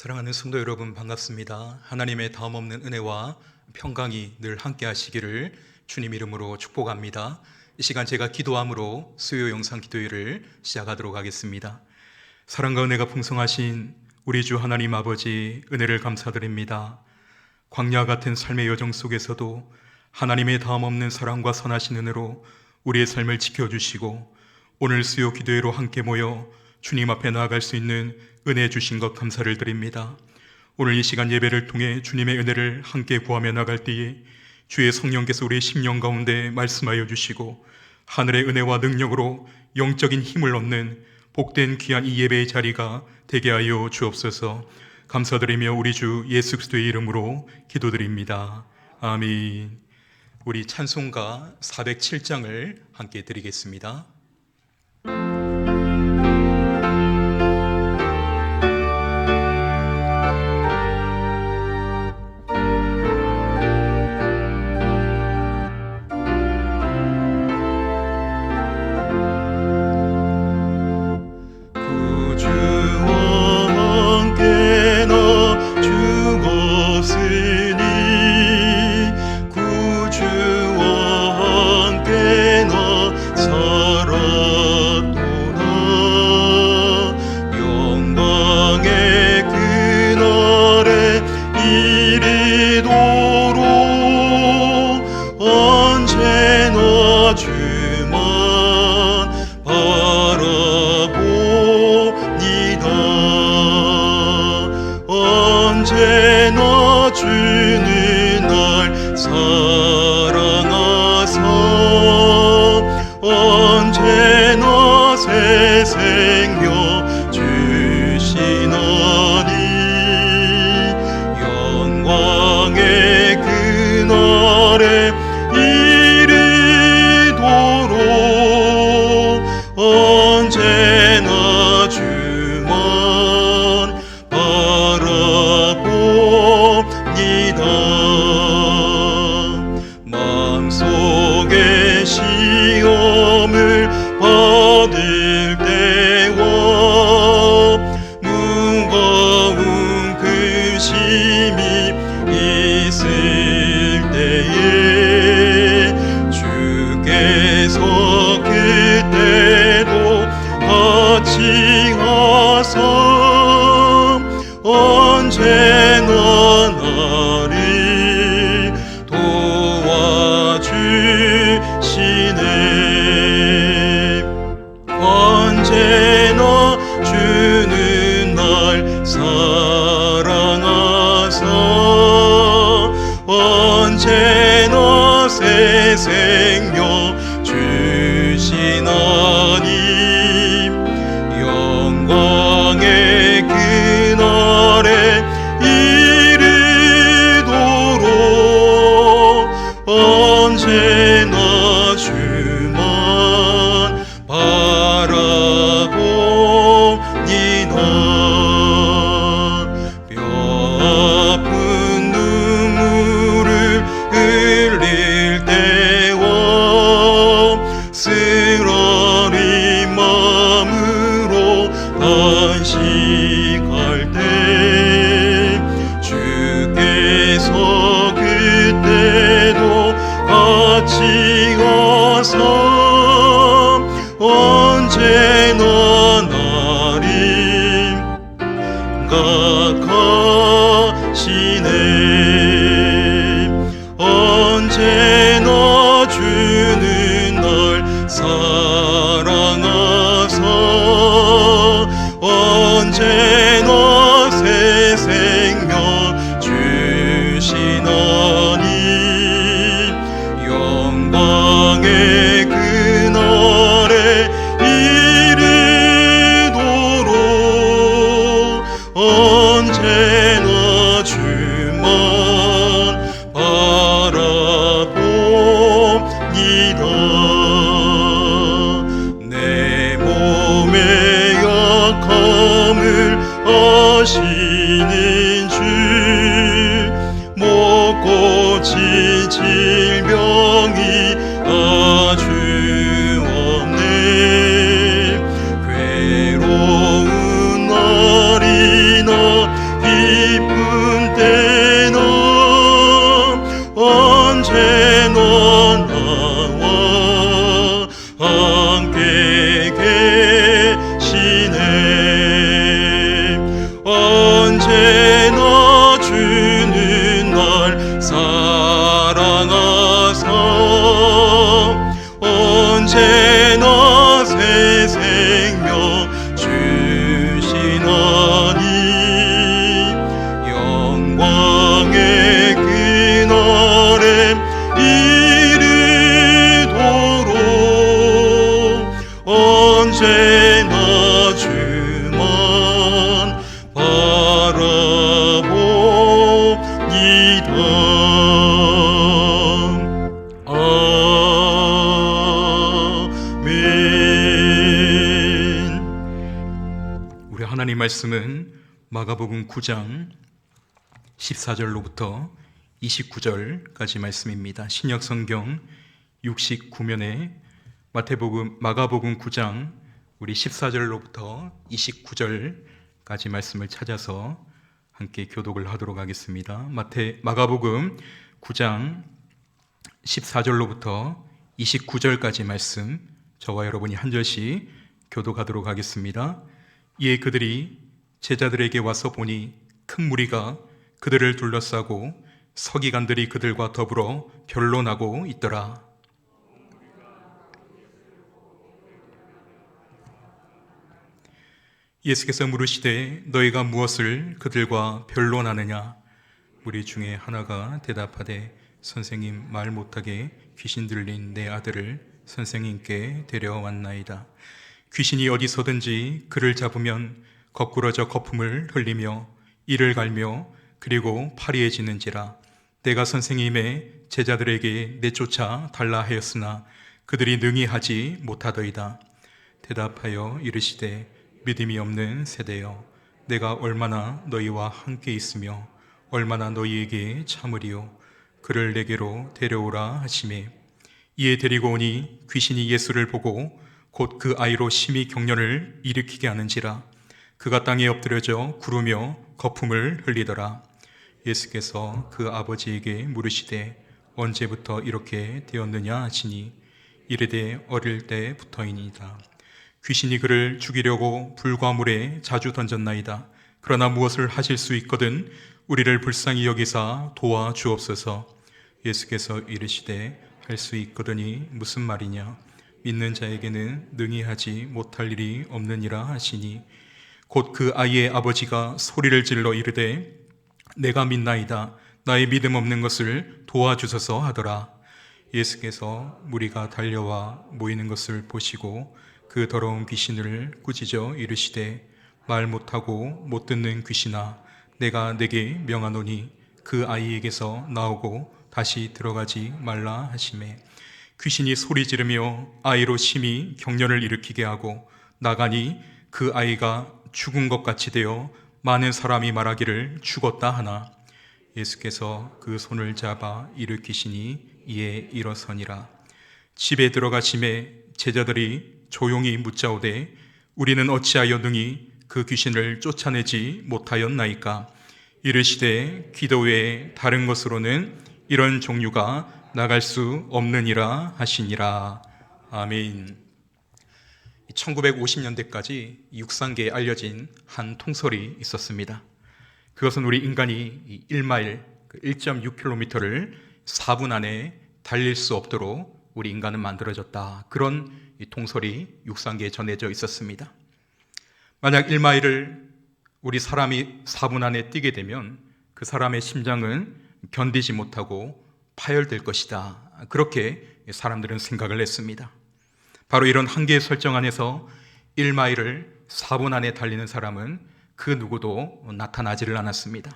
사랑하는 성도 여러분, 반갑습니다. 하나님의 다음없는 은혜와 평강이 늘 함께 하시기를 주님 이름으로 축복합니다. 이 시간 제가 기도함으로 수요 영상 기도회를 시작하도록 하겠습니다. 사랑과 은혜가 풍성하신 우리 주 하나님 아버지, 은혜를 감사드립니다. 광야 같은 삶의 여정 속에서도 하나님의 다음없는 사랑과 선하신 은혜로 우리의 삶을 지켜주시고 오늘 수요 기도회로 함께 모여 주님 앞에 나아갈 수 있는 은혜 주신 것 감사를 드립니다. 오늘 이 시간 예배를 통해 주님의 은혜를 함께 구하며 나갈 때에 주의 성령께서 우리의 심령 가운데 말씀하여 주시고 하늘의 은혜와 능력으로 영적인 힘을 얻는 복된 귀한 이 예배의 자리가 되게 하여 주옵소서. 감사드리며 우리 주 예수 그리스도의 이름으로 기도드립니다. 아멘. 우리 찬송가 407장을 함께 드리겠습니다. 언제나 주는 날 사랑하사 언제나 새 생명 주시나니 영광의 그날에 이르도록 언제나 주만 마음속에 시험을 받을 때와 무거운 근심이 있을 때에 주께서 그때도 같이 하사 언제나 나를 도와주시네. 언제나 주는 날 사랑하사 언제나 새 생명 주시나니 영광의 그날에 이르도록 언제나 주만 바라봅니다. 뼈 아픈 눈물을 흘릴 때와 생명 주시나니 영광의 그날에 이르도록 언제나 주만 바라봅니다. 내 몸의 약함을 아시는 주 못 고칠 질병이 아주 없네. 괴로운 날이나 기쁜 때나 언제나 나와 함께 계시네. 언제나 주는 날 사랑하사 언제나 새 생명 주시나니 영광의 그날에 이르도록 언제나 주만 바라봅니다. 아멘. 우리 하나님 말씀은 마가복음 9장 14절로부터 29절까지 말씀입니다. 신약성경 69면에 마가복음 9장 우리 14절로부터 29절까지 말씀을 찾아서 함께 교독을 하도록 하겠습니다. 마가복음 9장 14절로부터 29절까지 말씀 저와 여러분이 한 절씩 교독하도록 하겠습니다. 이에 그들이 제자들에게 와서 보니 큰 무리가 그들을 둘러싸고 서기관들이 그들과 더불어 변론하고 있더라. 예수께서 물으시되 너희가 무엇을 그들과 변론하느냐? 무리 중에 하나가 대답하되 선생님, 말 못하게 귀신 들린 내 아들을 선생님께 데려왔나이다. 귀신이 어디서든지 그를 잡으면 거꾸러져 거품을 흘리며 이를 갈며 그리고 파리해지는지라. 내가 선생님의 제자들에게 내쫓아 달라 하였으나 그들이 능히 하지 못하더이다. 대답하여 이르시되 믿음이 없는 세대여, 내가 얼마나 너희와 함께 있으며 얼마나 너희에게 참으리요. 그를 내게로 데려오라 하시매 이에 데리고 오니 귀신이 예수를 보고 곧 그 아이로 심히 경련을 일으키게 하는지라. 그가 땅에 엎드려져 구르며 거품을 흘리더라. 예수께서 그 아버지에게 물으시되 언제부터 이렇게 되었느냐 하시니 이르되 어릴 때부터이니이다. 귀신이 그를 죽이려고 불과 물에 자주 던졌나이다. 그러나 무엇을 하실 수 있거든 우리를 불쌍히 여기사 도와주옵소서. 예수께서 이르시되 할 수 있거든이 무슨 말이냐? 믿는 자에게는 능히 하지 못할 일이 없느니라 하시니 곧 그 아이의 아버지가 소리를 질러 이르되 내가 믿나이다. 나의 믿음 없는 것을 도와주소서 하더라. 예수께서 무리가 달려와 모이는 것을 보시고 그 더러운 귀신을 꾸짖어 이르시되 말 못하고 못 듣는 귀신아, 내가 내게 명하노니 그 아이에게서 나오고 다시 들어가지 말라 하시매 귀신이 소리 지르며 아이로 심히 경련을 일으키게 하고 나가니 그 아이가 죽은 것 같이 되어 많은 사람이 말하기를 죽었다 하나 예수께서 그 손을 잡아 일으키시니 이에 일어서니라. 집에 들어가심에 제자들이 조용히 묻자오되 우리는 어찌하여 능히 그 귀신을 쫓아내지 못하였나이까? 이르시되 기도 외에 다른 것으로는 이런 종류가 나갈 수 없느니라 하시니라. 아멘. 1950년대까지 육상계에 알려진 한 통설이 있었습니다. 그것은 우리 인간이 1마일 1.6km를 4분 안에 달릴 수 없도록 우리 인간은 만들어졌다. 그런 통설이 육상계에 전해져 있었습니다. 만약 1마일을 우리 사람이 4분 안에 뛰게 되면 그 사람의 심장은 견디지 못하고 파열될 것이다. 그렇게 사람들은 생각을 했습니다. 바로 이런 한계의 설정 안에서 1마일을 4분 안에 달리는 사람은 그 누구도 나타나지를 않았습니다.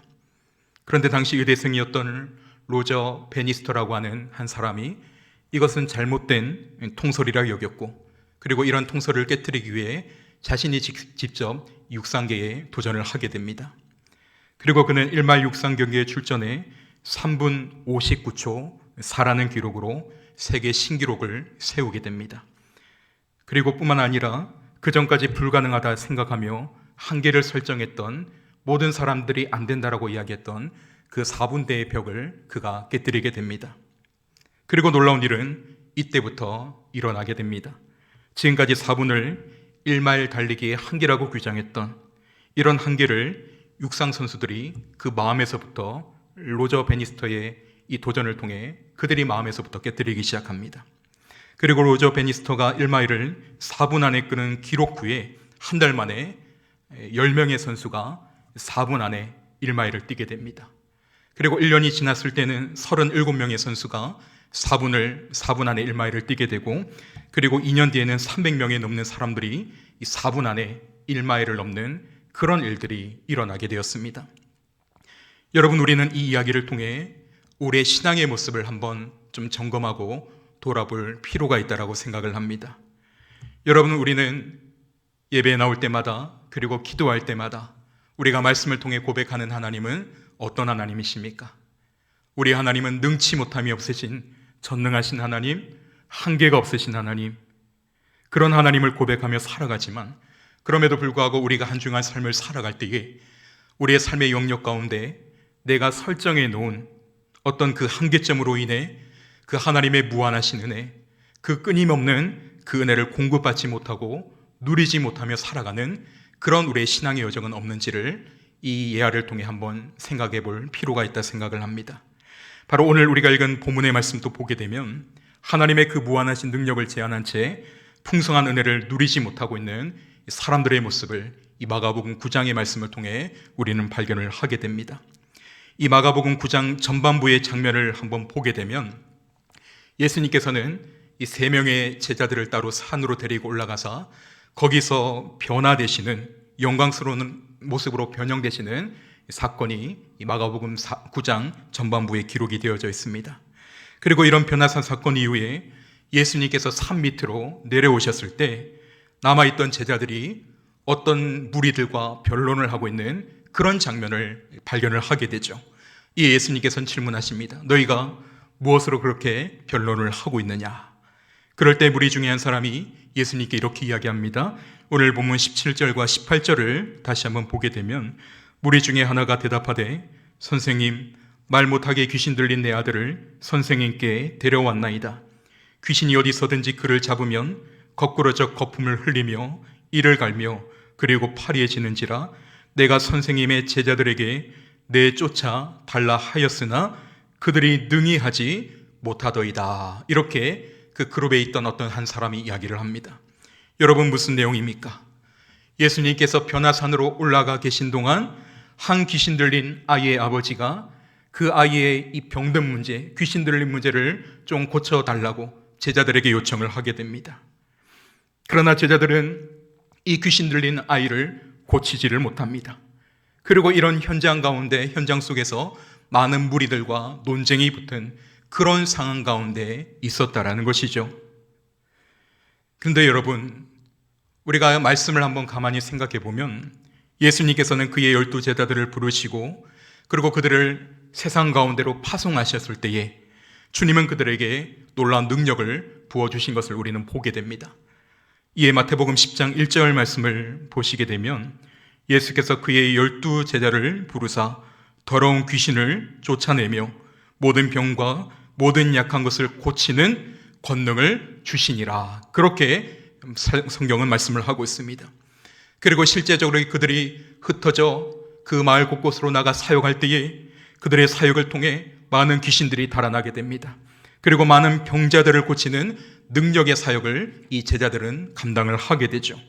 그런데 당시 의대생이었던 로저 베니스터라고 하는 한 사람이 이것은 잘못된 통솔이라 여겼고, 그리고 이런 통솔을 깨뜨리기 위해 자신이 직접 육상계에 도전을 하게 됩니다. 그리고 그는 1마일 육상 경기에 출전해 3분 59초 4라는 기록으로 세계 신기록을 세우게 됩니다. 그리고 뿐만 아니라 그 전까지 불가능하다 생각하며 한계를 설정했던 모든 사람들이 안 된다라고 이야기했던 그 4분대의 벽을 그가 깨뜨리게 됩니다. 그리고 놀라운 일은 이때부터 일어나게 됩니다. 지금까지 4분을 1마일 달리기의 한계라고 규정했던 이런 한계를 육상 선수들이 그 마음에서부터 로저 베니스터의 이 도전을 통해 그들이 마음에서부터 깨뜨리기 시작합니다. 그리고 로저 베니스터가 1마일을 4분 안에 끄는 기록 후에 한 달 만에 10명의 선수가 4분 안에 1마일을 뛰게 됩니다. 그리고 1년이 지났을 때는 37명의 선수가 4분 안에 1마일을 뛰게 되고, 그리고 2년 뒤에는 300명이 넘는 사람들이 이 4분 안에 1마일을 넘는 그런 일들이 일어나게 되었습니다. 여러분, 우리는 이 이야기를 통해 우리의 신앙의 모습을 한번 좀 점검하고 돌아볼 필요가 있다고 생각을 합니다. 여러분, 우리는 예배에 나올 때마다, 그리고 기도할 때마다 우리가 말씀을 통해 고백하는 하나님은 어떤 하나님이십니까? 우리 하나님은 능치 못함이 없으신 전능하신 하나님, 한계가 없으신 하나님, 그런 하나님을 고백하며 살아가지만, 그럼에도 불구하고 우리가 한중한 삶을 살아갈 때에 우리의 삶의 영역 가운데 내가 설정해 놓은 어떤 그 한계점으로 인해 그 하나님의 무한하신 은혜, 그 끊임없는 그 은혜를 공급받지 못하고 누리지 못하며 살아가는 그런 우리의 신앙의 여정은 없는지를 이 예화를 통해 한번 생각해 볼 필요가 있다 생각을 합니다. 바로 오늘 우리가 읽은 본문의 말씀도 보게 되면 하나님의 그 무한하신 능력을 제한한 채 풍성한 은혜를 누리지 못하고 있는 사람들의 모습을 이 마가복음 9장의 말씀을 통해 우리는 발견을 하게 됩니다. 이 마가복음 9장 전반부의 장면을 한번 보게 되면 예수님께서는 이 3명의 제자들을 따로 산으로 데리고 올라가서 거기서 변화되시는 영광스러운 모습으로 변형되시는 사건이 이 마가복음 9장 전반부에 기록이 되어져 있습니다. 그리고 이런 변화산 사건 이후에 예수님께서 산 밑으로 내려오셨을 때 남아있던 제자들이 어떤 무리들과 변론을 하고 있는 그런 장면을 발견을 하게 되죠. 이 예수님께서는 질문하십니다. 너희가 무엇으로 그렇게 변론을 하고 있느냐? 그럴 때 무리 중에 한 사람이 예수님께 이렇게 이야기합니다. 오늘 본문 17절과 18절을 다시 한번 보게 되면 무리 중에 하나가 대답하되 선생님, 말 못하게 귀신 들린 내 아들을 선생님께 데려왔나이다. 귀신이 어디서든지 그를 잡으면 거꾸로 저 거품을 흘리며 이를 갈며 그리고 파리해지는지라 내가 선생님의 제자들에게 내쫓아 달라 하였으나 그들이 능히 하지 못하더이다. 이렇게 그 그룹에 있던 어떤 한 사람이 이야기를 합니다. 여러분, 무슨 내용입니까? 예수님께서 변화산으로 올라가 계신 동안 한 귀신 들린 아이의 아버지가 그 아이의 이 병든 문제, 귀신 들린 문제를 좀 고쳐달라고 제자들에게 요청을 하게 됩니다. 그러나 제자들은 이 귀신 들린 아이를 고치지를 못합니다. 그리고 이런 현장 가운데, 현장 속에서 많은 무리들과 논쟁이 붙은 그런 상황 가운데 있었다라는 것이죠. 그런데 여러분, 우리가 말씀을 한번 가만히 생각해 보면 예수님께서는 그의 12 제자들을 부르시고 그리고 그들을 세상 가운데로 파송하셨을 때에 주님은 그들에게 놀라운 능력을 부어주신 것을 우리는 보게 됩니다. 이에 마태복음 10장 1절 말씀을 보시게 되면 예수께서 그의 12 제자를 부르사 더러운 귀신을 쫓아내며 모든 병과 모든 약한 것을 고치는 권능을 주시니라. 그렇게 성경은 말씀을 하고 있습니다. 그리고 실제적으로 그들이 흩어져 그 마을 곳곳으로 나가 사역할 때에 그들의 사역을 통해 많은 귀신들이 달아나게 됩니다. 그리고 많은 병자들을 고치는 능력의 사역을 이 제자들은 감당을 하게 되죠.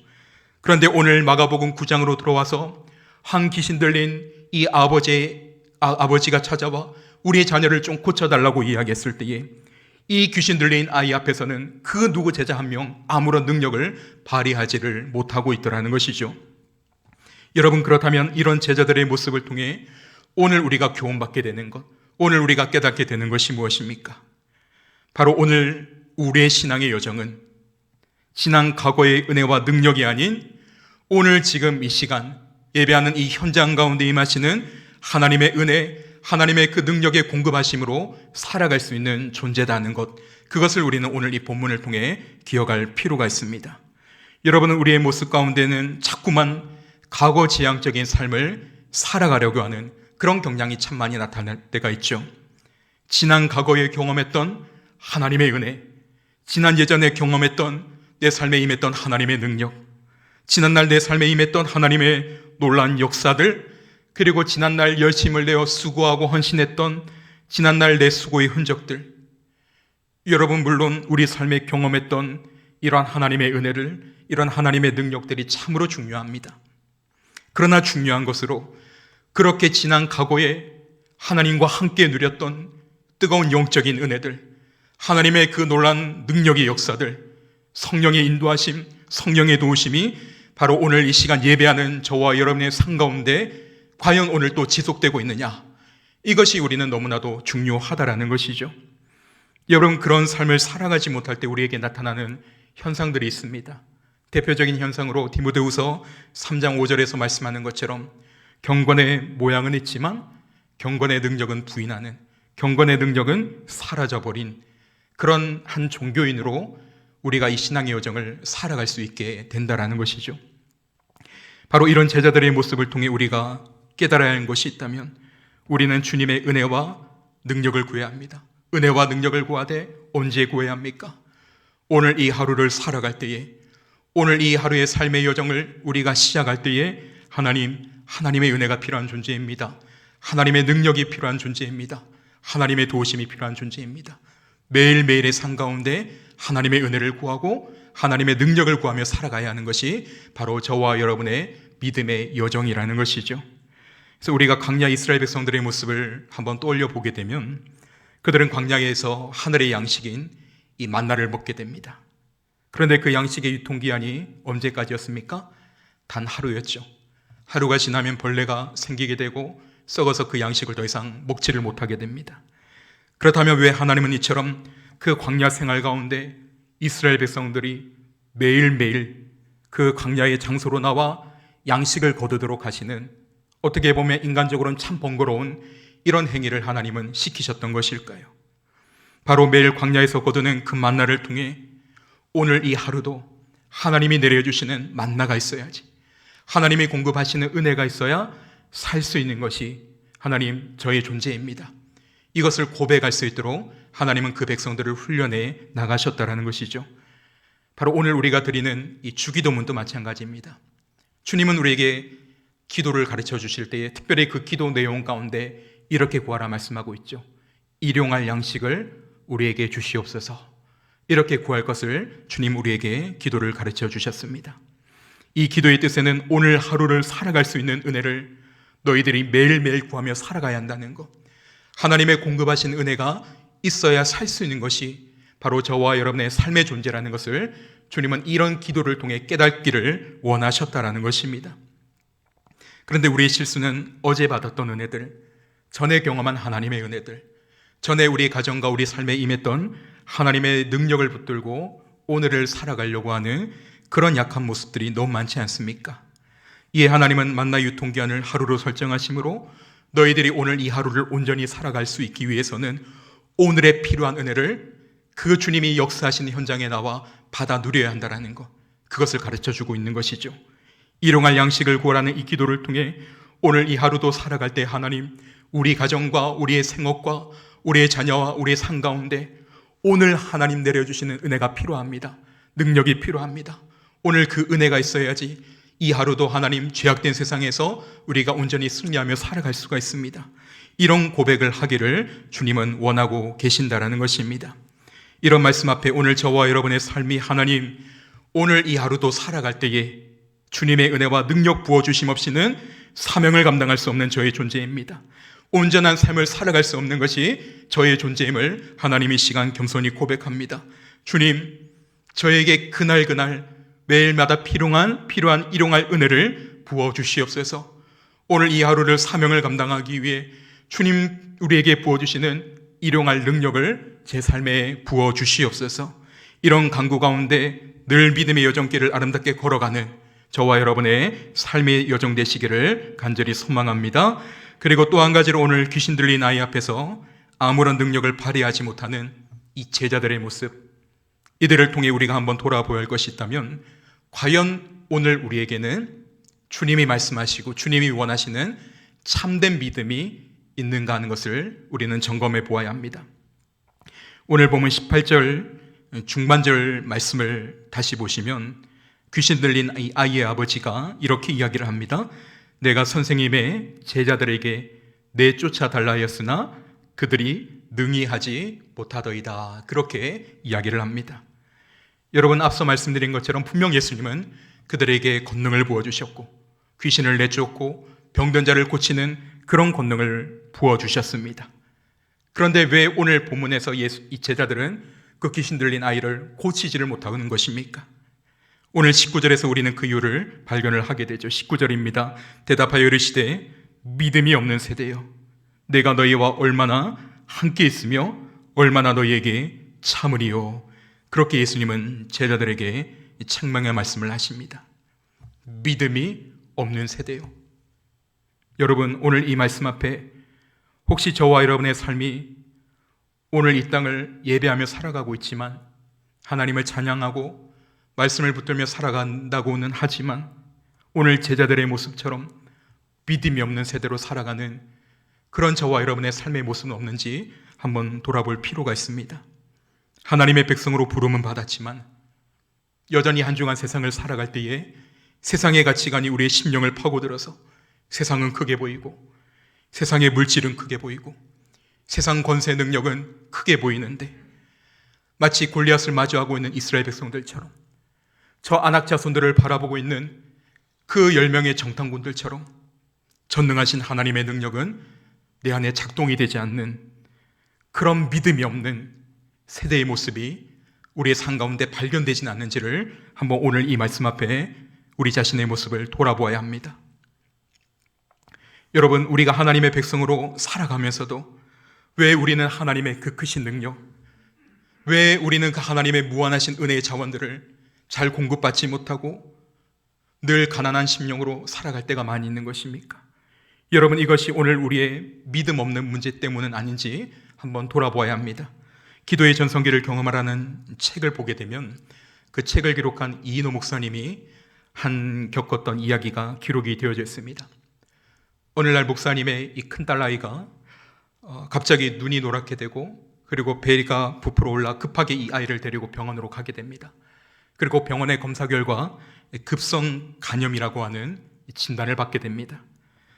그런데 오늘 마가복음 9장으로 들어와서 한 귀신 들린 이 아버지가 찾아와 우리의 자녀를 좀 고쳐달라고 이야기했을 때에 이 귀신 들린 아이 앞에서는 그 누구 제자 한 명 아무런 능력을 발휘하지를 못하고 있더라는 것이죠. 여러분, 그렇다면 이런 제자들의 모습을 통해 오늘 우리가 교훈받게 되는 것, 오늘 우리가 깨닫게 되는 것이 무엇입니까? 바로 오늘 우리의 신앙의 여정은 지난 과거의 은혜와 능력이 아닌 오늘 지금 이 시간 예배하는 이 현장 가운데 임하시는 하나님의 은혜, 하나님의 그 능력의 공급하심으로 살아갈 수 있는 존재다는 것, 그것을 우리는 오늘 이 본문을 통해 기억할 필요가 있습니다. 여러분은 우리의 모습 가운데는 자꾸만 과거 지향적인 삶을 살아가려고 하는 그런 경향이 참 많이 나타날 때가 있죠. 지난 과거에 경험했던 하나님의 은혜, 지난 예전에 경험했던 내 삶에 임했던 하나님의 능력, 지난날 내 삶에 임했던 하나님의 놀라운 역사들, 그리고 지난날 열심을 내어 수고하고 헌신했던 지난날 내 수고의 흔적들, 여러분 물론 우리 삶에 경험했던 이러한 하나님의 은혜를, 이런 하나님의 능력들이 참으로 중요합니다. 그러나 중요한 것으로 그렇게 지난 과거에 하나님과 함께 누렸던 뜨거운 영적인 은혜들, 하나님의 그 놀라운 능력의 역사들, 성령의 인도하심, 성령의 도우심이 바로 오늘 이 시간 예배하는 저와 여러분의 삶 가운데 과연 오늘 또 지속되고 있느냐, 이것이 우리는 너무나도 중요하다라는 것이죠. 여러분, 그런 삶을 살아가지 못할 때 우리에게 나타나는 현상들이 있습니다. 대표적인 현상으로 디모데후서 3장 5절에서 말씀하는 것처럼 경건의 모양은 있지만 경건의 능력은 부인하는, 경건의 능력은 사라져버린 그런 한 종교인으로 우리가 이 신앙의 여정을 살아갈 수 있게 된다라는 것이죠. 바로 이런 제자들의 모습을 통해 우리가 깨달아야 하는 것이 있다면 우리는 주님의 은혜와 능력을 구해야 합니다. 은혜와 능력을 구하되 언제 구해야 합니까? 오늘 이 하루를 살아갈 때에, 오늘 이 하루의 삶의 여정을 우리가 시작할 때에 하나님의 은혜가 필요한 존재입니다. 하나님의 능력이 필요한 존재입니다. 하나님의 도우심이 필요한 존재입니다. 매일매일의 삶 가운데 하나님의 은혜를 구하고 하나님의 능력을 구하며 살아가야 하는 것이 바로 저와 여러분의 믿음의 여정이라는 것이죠. 그래서 우리가 광야 이스라엘 백성들의 모습을 한번 떠올려 보게 되면 그들은 광야에서 하늘의 양식인 이 만나를 먹게 됩니다. 그런데 그 양식의 유통기한이 언제까지였습니까? 단 하루였죠. 하루가 지나면 벌레가 생기게 되고 썩어서 그 양식을 더 이상 먹지를 못하게 됩니다. 그렇다면 왜 하나님은 이처럼 그 광야 생활 가운데 이스라엘 백성들이 매일매일 그 광야의 장소로 나와 양식을 거두도록 하시는, 어떻게 보면 인간적으로는 참 번거로운 이런 행위를 하나님은 시키셨던 것일까요? 바로 매일 광야에서 거두는 그 만나를 통해 오늘 이 하루도 하나님이 내려주시는 만나가 있어야지, 하나님이 공급하시는 은혜가 있어야 살 수 있는 것이 하나님 저의 존재입니다. 이것을 고백할 수 있도록 하나님은 그 백성들을 훈련해 나가셨다라는 것이죠. 바로 오늘 우리가 드리는 이 주기도문도 마찬가지입니다. 주님은 우리에게 기도를 가르쳐 주실 때에 특별히 그 기도 내용 가운데 이렇게 구하라 말씀하고 있죠. 일용할 양식을 우리에게 주시옵소서. 이렇게 구할 것을 주님 우리에게 기도를 가르쳐 주셨습니다. 이 기도의 뜻에는 오늘 하루를 살아갈 수 있는 은혜를 너희들이 매일매일 구하며 살아가야 한다는 것, 하나님의 공급하신 은혜가 있어야 살 수 있는 것이 바로 저와 여러분의 삶의 존재라는 것을 주님은 이런 기도를 통해 깨닫기를 원하셨다라는 것입니다. 그런데 우리의 실수는 어제 받았던 은혜들, 전에 경험한 하나님의 은혜들, 전에 우리 가정과 우리 삶에 임했던 하나님의 능력을 붙들고 오늘을 살아가려고 하는 그런 약한 모습들이 너무 많지 않습니까? 이에 하나님은 만나 유통기한을 하루로 설정하심으로 너희들이 오늘 이 하루를 온전히 살아갈 수 있기 위해서는 오늘에 필요한 은혜를 그 주님이 역사하시는 현장에 나와 받아 누려야 한다는 것, 그것을 가르쳐주고 있는 것이죠. 일용할 양식을 구하라는 이 기도를 통해 오늘 이 하루도 살아갈 때 하나님, 우리 가정과 우리의 생업과 우리의 자녀와 우리의 삶 가운데 오늘 하나님 내려주시는 은혜가 필요합니다. 능력이 필요합니다. 오늘 그 은혜가 있어야지 이 하루도 하나님 죄악된 세상에서 우리가 온전히 승리하며 살아갈 수가 있습니다. 이런 고백을 하기를 주님은 원하고 계신다라는 것입니다. 이런 말씀 앞에 오늘 저와 여러분의 삶이 하나님 오늘 이 하루도 살아갈 때에 주님의 은혜와 능력 부어주심 없이는 사명을 감당할 수 없는 저의 존재입니다. 온전한 삶을 살아갈 수 없는 것이 저의 존재임을 하나님이 시간 겸손히 고백합니다. 주님, 저에게 그날 매일마다 필요한 일용할 은혜를 부어주시옵소서. 오늘 이 하루를 사명을 감당하기 위해 주님 우리에게 부어주시는 일용할 능력을 제 삶에 부어주시옵소서. 이런 간구 가운데 늘 믿음의 여정길을 아름답게 걸어가는 저와 여러분의 삶의 여정 되시기를 간절히 소망합니다. 그리고 또 한 가지로 오늘 귀신 들린 아이 앞에서 아무런 능력을 발휘하지 못하는 이 제자들의 모습, 이들을 통해 우리가 한번 돌아보아야 할 것이 있다면 과연 오늘 우리에게는 주님이 말씀하시고 주님이 원하시는 참된 믿음이 있는가 하는 것을 우리는 점검해 보아야 합니다. 오늘 보면 18절 중반절 말씀을 다시 보시면 귀신 들린 이 아이의 아버지가 이렇게 이야기를 합니다. 내가 선생님의 제자들에게 내쫓아 달라 하였으나 그들이 능히 하지 못하더이다. 그렇게 이야기를 합니다. 여러분, 앞서 말씀드린 것처럼 분명 예수님은 그들에게 권능을 부어주셨고 귀신을 내쫓고 병든 자를 고치는 그런 권능을 부어주셨습니다. 그런데 왜 오늘 본문에서 이 제자들은 그 귀신 들린 아이를 고치지를 못하는 것입니까? 오늘 19절에서 우리는 그 이유를 발견을 하게 되죠. 19절입니다. 대답하여 이르시되 믿음이 없는 세대여, 내가 너희와 얼마나 함께 있으며 얼마나 너희에게 참으리요. 그렇게 예수님은 제자들에게 책망의 말씀을 하십니다. 믿음이 없는 세대요. 여러분, 오늘 이 말씀 앞에 혹시 저와 여러분의 삶이 오늘 이 땅을 예배하며 살아가고 있지만 하나님을 찬양하고 말씀을 붙들며 살아간다고는 하지만 오늘 제자들의 모습처럼 믿음이 없는 세대로 살아가는 그런 저와 여러분의 삶의 모습은 없는지 한번 돌아볼 필요가 있습니다. 하나님의 백성으로 부름은 받았지만 여전히 한중한 세상을 살아갈 때에 세상의 가치관이 우리의 심령을 파고들어서 세상은 크게 보이고 세상의 물질은 크게 보이고 세상 권세 능력은 크게 보이는데 마치 골리앗을 마주하고 있는 이스라엘 백성들처럼 저 안악 자손들을 바라보고 있는 그 10명의 정탐꾼들처럼 전능하신 하나님의 능력은 내 안에 작동이 되지 않는 그런 믿음이 없는 세대의 모습이 우리의 삶 가운데 발견되지는 않는지를 한번 오늘 이 말씀 앞에 우리 자신의 모습을 돌아보아야 합니다. 여러분, 우리가 하나님의 백성으로 살아가면서도 왜 우리는 하나님의 그 크신 능력, 왜 우리는 그 하나님의 무한하신 은혜의 자원들을 잘 공급받지 못하고 늘 가난한 심령으로 살아갈 때가 많이 있는 것입니까? 여러분, 이것이 오늘 우리의 믿음 없는 문제 때문은 아닌지 한번 돌아보아야 합니다. 기도의 전성기를 경험하라는 책을 보게 되면 그 책을 기록한 이인호 목사님이 겪었던 이야기가 기록이 되어져 있습니다. 오늘날 목사님의 이 큰딸아이가 갑자기 눈이 노랗게 되고 그리고 배가 부풀어 올라 급하게 이 아이를 데리고 병원으로 가게 됩니다. 그리고 병원의 검사 결과 급성 간염이라고 하는 진단을 받게 됩니다.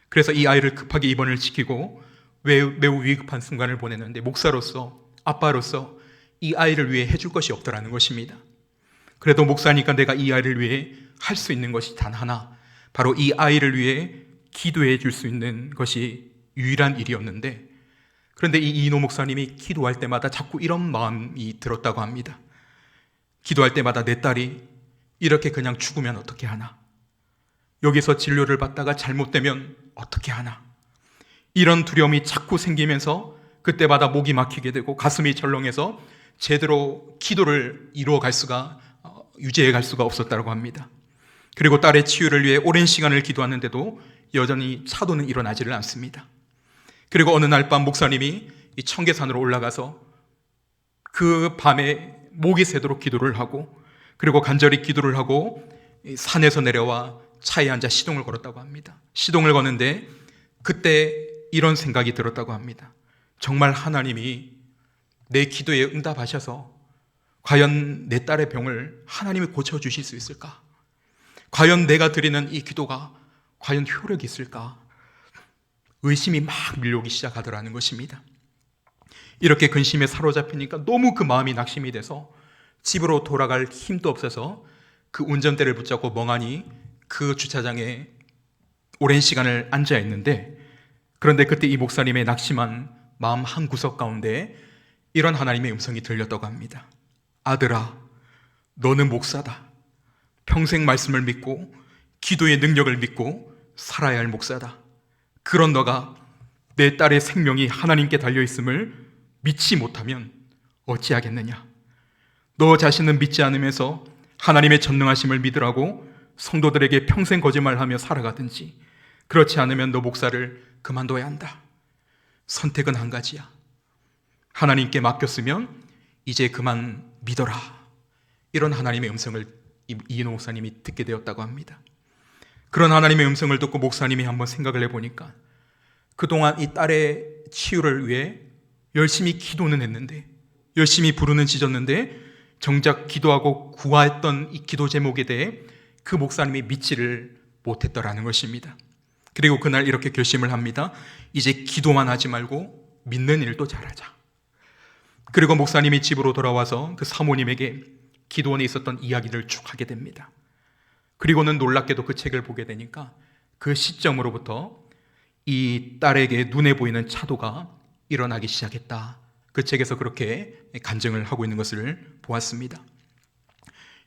그래서 이 아이를 급하게 입원을 시키고 매우 위급한 순간을 보냈는데 목사로서, 아빠로서 이 아이를 위해 해줄 것이 없더라는 것입니다. 그래도 목사니까 내가 이 아이를 위해 할 수 있는 것이 단 하나, 바로 이 아이를 위해 기도해 줄 수 있는 것이 유일한 일이었는데, 그런데 이 이인호 목사님이 기도할 때마다 자꾸 이런 마음이 들었다고 합니다. 기도할 때마다 내 딸이 이렇게 그냥 죽으면 어떻게 하나? 여기서 진료를 받다가 잘못되면 어떻게 하나? 이런 두려움이 자꾸 생기면서 그때마다 목이 막히게 되고 가슴이 철렁해서 제대로 기도를 유지해 갈 수가 없었다고 합니다. 그리고 딸의 치유를 위해 오랜 시간을 기도하는데도 여전히 차도는 일어나지를 않습니다. 그리고 어느 날 밤 목사님이 이 청계산으로 올라가서 그 밤에 목이 새도록 기도를 하고 그리고 간절히 기도를 하고 산에서 내려와 차에 앉아 시동을 걸었다고 합니다. 시동을 거는데 그때 이런 생각이 들었다고 합니다. 정말 하나님이 내 기도에 응답하셔서 과연 내 딸의 병을 하나님이 고쳐주실 수 있을까? 과연 내가 드리는 이 기도가 과연 효력이 있을까? 의심이 막 밀려오기 시작하더라는 것입니다. 이렇게 근심에 사로잡히니까 너무 그 마음이 낙심이 돼서 집으로 돌아갈 힘도 없어서 그 운전대를 붙잡고 멍하니 그 주차장에 오랜 시간을 앉아 있는데, 그런데 그때 이 목사님의 낙심한 마음 한 구석 가운데 이런 하나님의 음성이 들렸다고 합니다. 아들아, 너는 목사다. 평생 말씀을 믿고 기도의 능력을 믿고 살아야 할 목사다. 그런 너가 내 딸의 생명이 하나님께 달려있음을 믿지 못하면 어찌하겠느냐. 너 자신은 믿지 않으면서 하나님의 전능하심을 믿으라고 성도들에게 평생 거짓말하며 살아가든지, 그렇지 않으면 너 목사를 그만둬야 한다. 선택은 한 가지야. 하나님께 맡겼으면 이제 그만 믿어라. 이런 하나님의 음성을 이인호 목사님이 듣게 되었다고 합니다. 그런 하나님의 음성을 듣고 목사님이 한번 생각을 해보니까 그동안 이 딸의 치유를 위해 열심히 기도는 했는데, 열심히 부르는 지졌는데, 정작 기도하고 구하였던 이 기도 제목에 대해 그 목사님이 믿지를 못했더라는 것입니다. 그리고 그날 이렇게 결심을 합니다. 이제 기도만 하지 말고 믿는 일도 잘하자. 그리고 목사님이 집으로 돌아와서 그 사모님에게 기도원에 있었던 이야기를 쭉 하게 됩니다. 그리고는 놀랍게도 그 책을 보게 되니까 그 시점으로부터 이 딸에게 눈에 보이는 차도가 일어나기 시작했다. 그 책에서 그렇게 간증을 하고 있는 것을 보았습니다.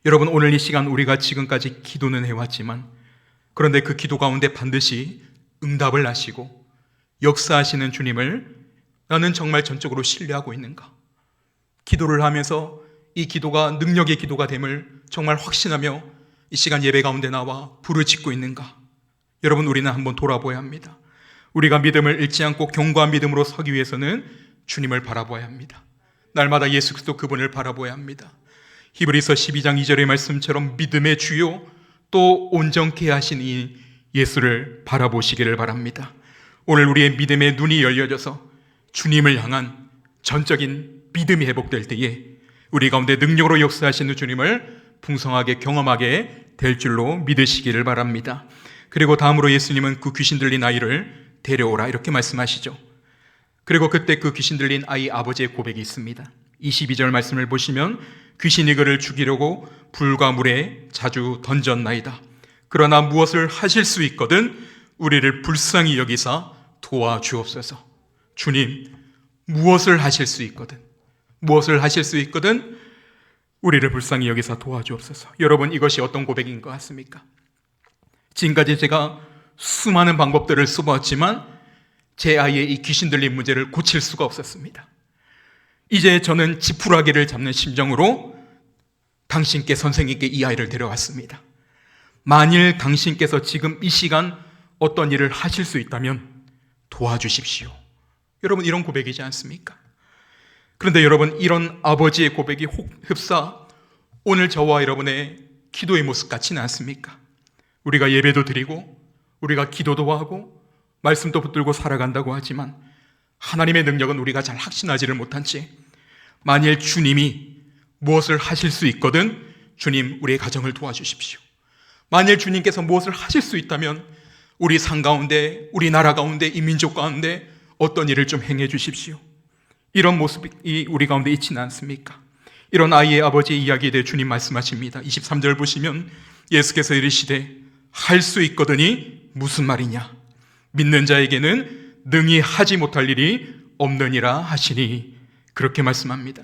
여러분, 오늘 이 시간 우리가 지금까지 기도는 해왔지만, 그런데 그 기도 가운데 반드시 응답을 하시고 역사하시는 주님을 나는 정말 전적으로 신뢰하고 있는가? 기도를 하면서 이 기도가 능력의 기도가 됨을 정말 확신하며 이 시간 예배 가운데 나와 부르짖고 있는가? 여러분, 우리는 한번 돌아보아야 합니다. 우리가 믿음을 잃지 않고 견고한 믿음으로 서기 위해서는 주님을 바라보아야 합니다. 날마다 예수 그리스도 그분을 바라보아야 합니다. 히브리서 12장 2절의 말씀처럼 믿음의 주요 또 온전케 하신 이 예수를 바라보시기를 바랍니다. 오늘 우리의 믿음의 눈이 열려져서 주님을 향한 전적인 믿음이 회복될 때에 우리 가운데 능력으로 역사하시는 주님을 풍성하게 경험하게 될 줄로 믿으시기를 바랍니다. 그리고 다음으로 예수님은 그 귀신 들린 아이를 데려오라 이렇게 말씀하시죠. 그리고 그때 그 귀신 들린 아이 아버지의 고백이 있습니다. 22절 말씀을 보시면 귀신이 그를 죽이려고 불과 물에 자주 던졌나이다. 그러나 무엇을 하실 수 있거든 우리를 불쌍히 여기사 도와주옵소서. 주님, 무엇을 하실 수 있거든, 무엇을 하실 수 있거든 우리를 불쌍히 여기사 도와주옵소서. 여러분, 이것이 어떤 고백인 것 같습니까? 지금까지 제가 수많은 방법들을 써보았지만 제 아이의 이 귀신 들린 문제를 고칠 수가 없었습니다. 이제 저는 지푸라기를 잡는 심정으로 당신께, 선생님께 이 아이를 데려왔습니다. 만일 당신께서 지금 이 시간 어떤 일을 하실 수 있다면 도와주십시오. 여러분, 이런 고백이지 않습니까? 그런데 여러분, 이런 아버지의 고백이 흡사 오늘 저와 여러분의 기도의 모습 같지는 않습니까? 우리가 예배도 드리고 우리가 기도도 하고 말씀도 붙들고 살아간다고 하지만 하나님의 능력은 우리가 잘 확신하지를 못한 채 만일 주님이 무엇을 하실 수 있거든 주님, 우리의 가정을 도와주십시오. 만일 주님께서 무엇을 하실 수 있다면 우리 상 가운데, 우리 나라 가운데, 이 민족 가운데 어떤 일을 좀 행해 주십시오. 이런 모습이 우리 가운데 있지는 않습니까? 이런 아이의 아버지의 이야기에 대해 주님 말씀하십니다. 23절 보시면 예수께서 이르시되 할 수 있거든이 무슨 말이냐? 믿는 자에게는 능히 하지 못할 일이 없느니라 하시니, 그렇게 말씀합니다.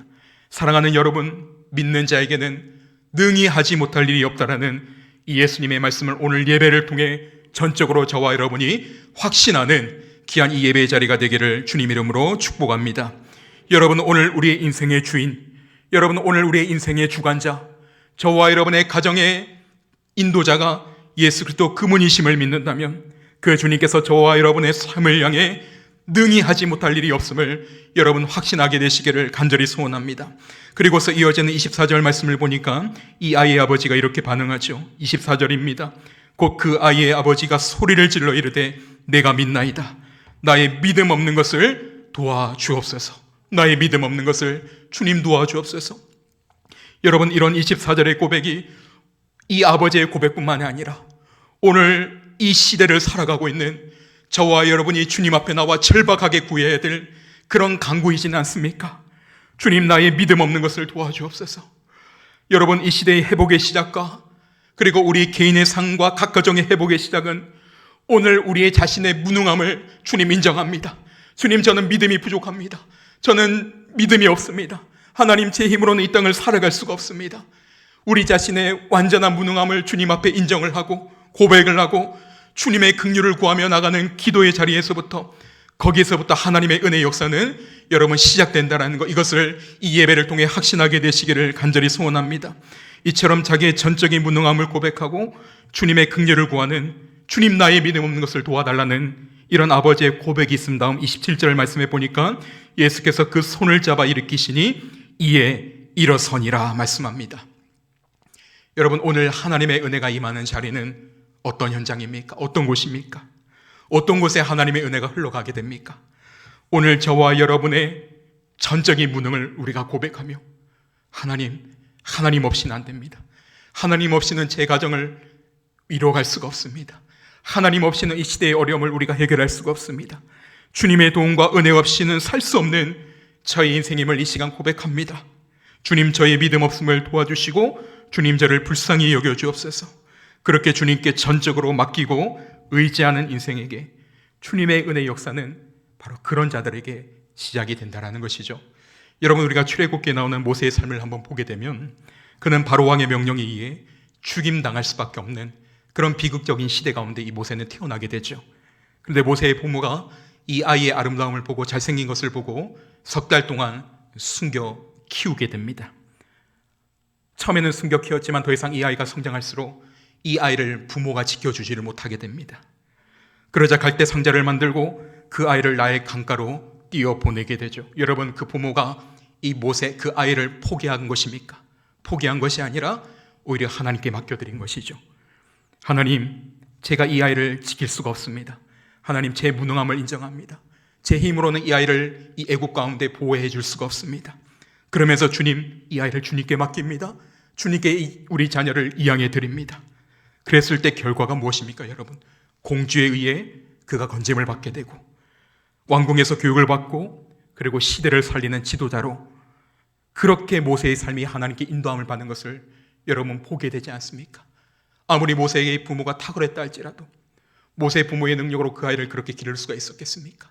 사랑하는 여러분, 믿는 자에게는 능히 하지 못할 일이 없다라는 이 예수님의 말씀을 오늘 예배를 통해 전적으로 저와 여러분이 확신하는 귀한 이 예배의 자리가 되기를 주님 이름으로 축복합니다. 여러분, 오늘 우리의 인생의 주인, 여러분 오늘 우리의 인생의 주관자, 저와 여러분의 가정의 인도자가 예수 그리스도 그분이심을 믿는다면 그 주님께서 저와 여러분의 삶을 향해 능히 하지 못할 일이 없음을 여러분 확신하게 되시기를 간절히 소원합니다. 그리고서 이어지는 24절 말씀을 보니까 이 아이의 아버지가 이렇게 반응하죠. 24절입니다. 곧 그 아이의 아버지가 소리를 질러 이르되 내가 믿나이다. 나의 믿음 없는 것을 도와주옵소서. 나의 믿음 없는 것을 주님 도와주옵소서. 여러분, 이런 24절의 고백이 이 아버지의 고백뿐만이 아니라 오늘 이 시대를 살아가고 있는 저와 여러분이 주님 앞에 나와 절박하게 구해야 될 그런 간구이지는 않습니까? 주님, 나의 믿음 없는 것을 도와주옵소서. 여러분, 이 시대의 회복의 시작과 그리고 우리 개인의 삶과 각 가정의 회복의 시작은 오늘 우리의 자신의 무능함을 주님 인정합니다. 주님, 저는 믿음이 부족합니다. 저는 믿음이 없습니다. 하나님, 제 힘으로는 이 땅을 살아갈 수가 없습니다. 우리 자신의 완전한 무능함을 주님 앞에 인정을 하고 고백을 하고 주님의 긍휼을 구하며 나가는 기도의 자리에서부터, 거기에서부터 하나님의 은혜의 역사는 여러분 시작된다는 것, 이것을 이 예배를 통해 확신하게 되시기를 간절히 소원합니다. 이처럼 자기의 전적인 무능함을 고백하고 주님의 긍휼을 구하는, 주님 나의 믿음 없는 것을 도와달라는 이런 아버지의 고백이 있음 다음 27절 말씀에 보니까 예수께서 그 손을 잡아 일으키시니 이에 일어서니라 말씀합니다. 여러분, 오늘 하나님의 은혜가 임하는 자리는 어떤 현장입니까? 어떤 곳입니까? 어떤 곳에 하나님의 은혜가 흘러가게 됩니까? 오늘 저와 여러분의 전적인 무능을 우리가 고백하며 하나님 없이는 안 됩니다. 하나님 없이는 제 가정을 이뤄갈 수가 없습니다. 하나님 없이는 이 시대의 어려움을 우리가 해결할 수가 없습니다. 주님의 도움과 은혜 없이는 살 수 없는 저의 인생임을 이 시간 고백합니다. 주님, 저의 믿음 없음을 도와주시고 주님, 저를 불쌍히 여겨주옵소서. 그렇게 주님께 전적으로 맡기고 의지하는 인생에게 주님의 은혜의 역사는 바로 그런 자들에게 시작이 된다는 것이죠. 여러분, 우리가 출애굽기에 나오는 모세의 삶을 한번 보게 되면 그는 바로 왕의 명령에 의해 죽임당할 수밖에 없는 그런 비극적인 시대 가운데 이 모세는 태어나게 되죠. 그런데 모세의 부모가 이 아이의 아름다움을 보고 잘생긴 것을 보고 석 달 동안 숨겨 키우게 됩니다. 처음에는 숨겨 키웠지만 더 이상 이 아이가 성장할수록 이 아이를 부모가 지켜주지를 못하게 됩니다. 그러자 갈대 상자를 만들고 그 아이를 나의 강가로 띄워보내게 되죠. 여러분, 그 부모가 이 모세, 그 아이를 포기한 것입니까? 포기한 것이 아니라 오히려 하나님께 맡겨드린 것이죠. 하나님, 제가 이 아이를 지킬 수가 없습니다. 하나님, 제 무능함을 인정합니다. 제 힘으로는 이 아이를 이 애국 가운데 보호해 줄 수가 없습니다. 그러면서 주님, 이 아이를 주님께 맡깁니다. 주님께 우리 자녀를 이양해 드립니다. 그랬을 때 결과가 무엇입니까, 여러분? 공주에 의해 그가 건짐을 받게 되고 왕궁에서 교육을 받고 그리고 시대를 살리는 지도자로, 그렇게 모세의 삶이 하나님께 인도함을 받는 것을 여러분 보게 되지 않습니까? 아무리 모세의 부모가 탁월했다 할지라도 모세의 부모의 능력으로 그 아이를 그렇게 기를 수가 있었겠습니까?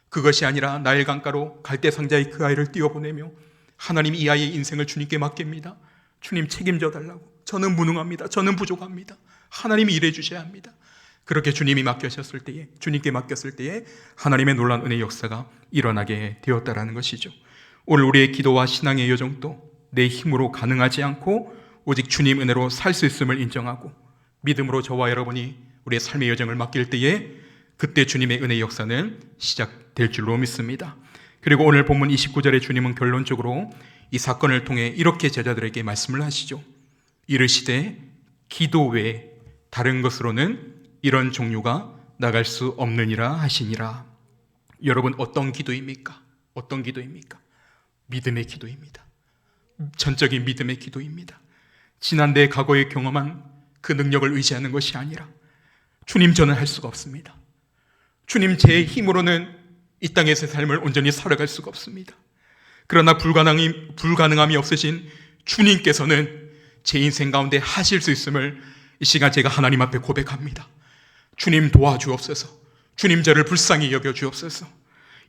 그것이 아니라 나일 강가로 갈대 상자에 그 아이를 띄워보내며 하나님, 이 아이의 인생을 주님께 맡깁니다. 주님, 책임져 달라고. 저는 무능합니다. 저는 부족합니다. 하나님이 일해 주셔야 합니다. 그렇게 주님이 맡겨셨을 때에, 주님께 맡겼을 때에 하나님의 놀라운 은혜의 역사가 일어나게 되었다라는 것이죠. 오늘 우리의 기도와 신앙의 여정도 내 힘으로 가능하지 않고 오직 주님 은혜로 살 수 있음을 인정하고 믿음으로 저와 여러분이 우리의 삶의 여정을 맡길 때에 그때 주님의 은혜의 역사는 시작될 줄로 믿습니다. 그리고 오늘 본문 29절에 주님은 결론적으로 이 사건을 통해 이렇게 제자들에게 말씀을 하시죠. 이르시되 기도 외에 다른 것으로는 이런 종류가 나갈 수 없느니라 하시니라. 여러분, 어떤 기도입니까? 어떤 기도입니까? 믿음의 기도입니다. 전적인 믿음의 기도입니다. 지난 내 과거에 경험한 그 능력을 의지하는 것이 아니라 주님, 저는 할 수가 없습니다. 주님, 제 힘으로는 이 땅에서의 삶을 온전히 살아갈 수가 없습니다. 그러나 불가능함이 없으신 주님께서는 제 인생 가운데 하실 수 있음을 이 시간 제가 하나님 앞에 고백합니다. 주님, 도와주옵소서. 주님, 저를 불쌍히 여겨주옵소서.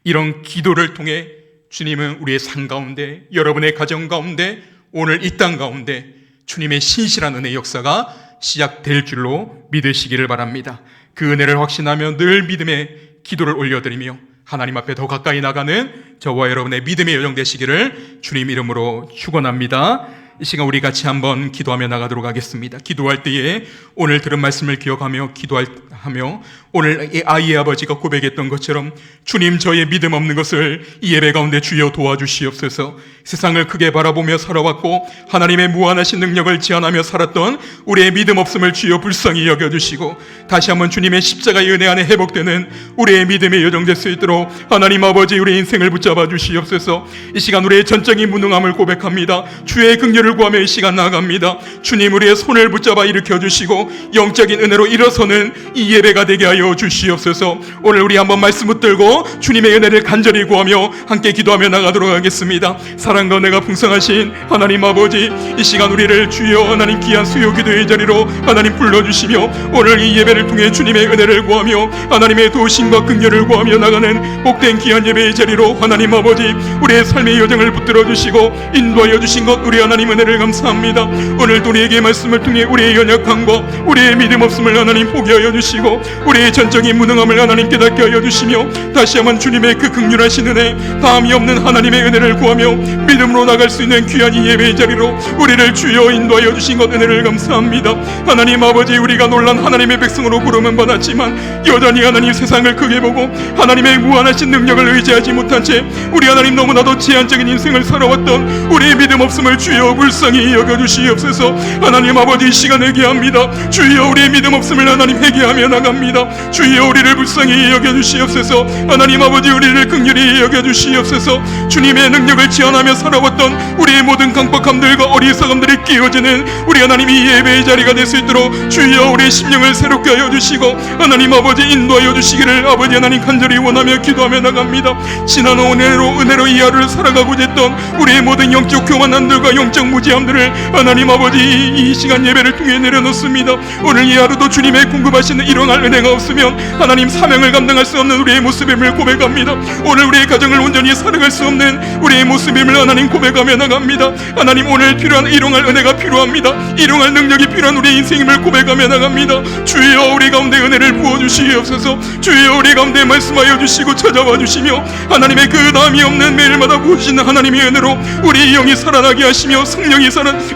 이런 기도를 통해 주님은 우리의 삶 가운데, 여러분의 가정 가운데, 오늘 이 땅 가운데 주님의 신실한 은혜의 역사가 시작될 줄로 믿으시기를 바랍니다. 그 은혜를 확신하며 늘 믿음의 기도를 올려드리며 하나님 앞에 더 가까이 나가는 저와 여러분의 믿음의 여정 되시기를 주님 이름으로 축원합니다. 이 시간 우리 같이 한번 기도하며 나가도록 하겠습니다. 기도할 때에 오늘 들은 말씀을 기억하며 기도하며 오늘 이 아이의 아버지가 고백했던 것처럼 주님, 저의 믿음 없는 것을 이 예배 가운데 주여 도와주시옵소서. 세상을 크게 바라보며 살아왔고 하나님의 무한하신 능력을 제한하며 살았던 우리의 믿음 없음을 주여 불쌍히 여겨주시고 다시 한번 주님의 십자가의 은혜 안에 회복되는 우리의 믿음의 여정 될 수 있도록 하나님 아버지, 우리의 인생을 붙잡아 주시옵소서. 이 시간 우리의 전적인 무능함을 고백합니다. 주의 긍휼을 은혜를 구하며 이 시간 나아갑니다. 주님, 우리의 손을 붙잡아 일으켜 주시고 영적인 은혜로 일어서는 이 예배가 되게 하여 주시옵소서. 오늘 우리 한번 말씀 붙들고 주님의 은혜를 간절히 구하며 함께 기도하며 나가도록 하겠습니다. 사랑과 은혜가 풍성하신 하나님 아버지, 이 시간 우리를 주여 하나님 귀한 수요 기도의 자리로 하나님 불러주시며 오늘 이 예배를 통해 주님의 은혜를 구하며 하나님의 도우심과 긍휼을 구하며 나가는 복된 귀한 예배의 자리로 하나님 아버지, 우리의 삶의 여정을 붙들어 주시고 인도하여 주신 것 우리 하나님 은혜를 감사합니다. 오늘도 우리에게 말씀을 통해 우리의 연약함과 우리의 믿음 없음을 하나님 보게 하여 주시고 우리의 전적인 무능함을 하나님 깨닫게 하여 주시며 다시 한번 주님의 그 긍휼하신 은혜, 다함이 없는 하나님의 은혜를 구하며 믿음으로 나갈 수 있는 귀한 이 예배의 자리로 우리를 주여 인도하여 주신 것 은혜를 감사합니다. 하나님 아버지, 우리가 놀란 하나님의 백성으로 부름은 받았지만 여전히 하나님 세상을 크게 보고 하나님의 무한하신 능력을 의지하지 못한 채 우리 하나님 너무나도 제한적인 인생을 살아왔던 우리의 믿음 없음을 주여 불쌍히 여겨주시옵소서. 하나님 아버지, 이 시간 회개합니다. 주여 우리의 믿음 없음을 하나님 회개하며 나갑니다. 주여 우리를 불쌍히 여겨주시옵소서. 하나님 아버지, 우리를 긍휼히 여겨주시옵소서. 주님의 능력을 지원하며 살아왔던 우리의 모든 강박함들과 어리석음들이 끼워지는 우리 하나님 이 예배의 자리가 될 수 있도록 주여 우리의 심령을 새롭게 하여 주시고 하나님 아버지 인도하여 주시기를 아버지 하나님 간절히 원하며 기도하며 나갑니다. 지난 은혜로 이 하루를 살아가고자 했던 우리의 모든 영적 교만함들과 영적 무지함들을 하나님 아버지 이 시간 예배를 통해 내려놓습니다. 오늘 이 하루도 주님의 공급하시는 일용할 은혜가 없으면 하나님 사명을 감당할 수 없는 우리의 모습임을 고백합니다. 오늘 우리의 가정을 온전히 살아갈 수 없는 우리의 모습임을 하나님 고백하며 나갑니다. 하나님, 오늘 필요한 일용할 은혜가 필요합니다. 일용할 능력이 필요한 우리의 인생임을 고백하며 나갑니다. 주여 우리 가운데 은혜를 부어주시옵소서. 주여 우리 가운데 말씀하여 주시고 찾아와 주시며 하나님의 그 다음이 없는 매일마다 부으시는 하나님의 은혜로 우리 영이 살아나게 하시며 성령이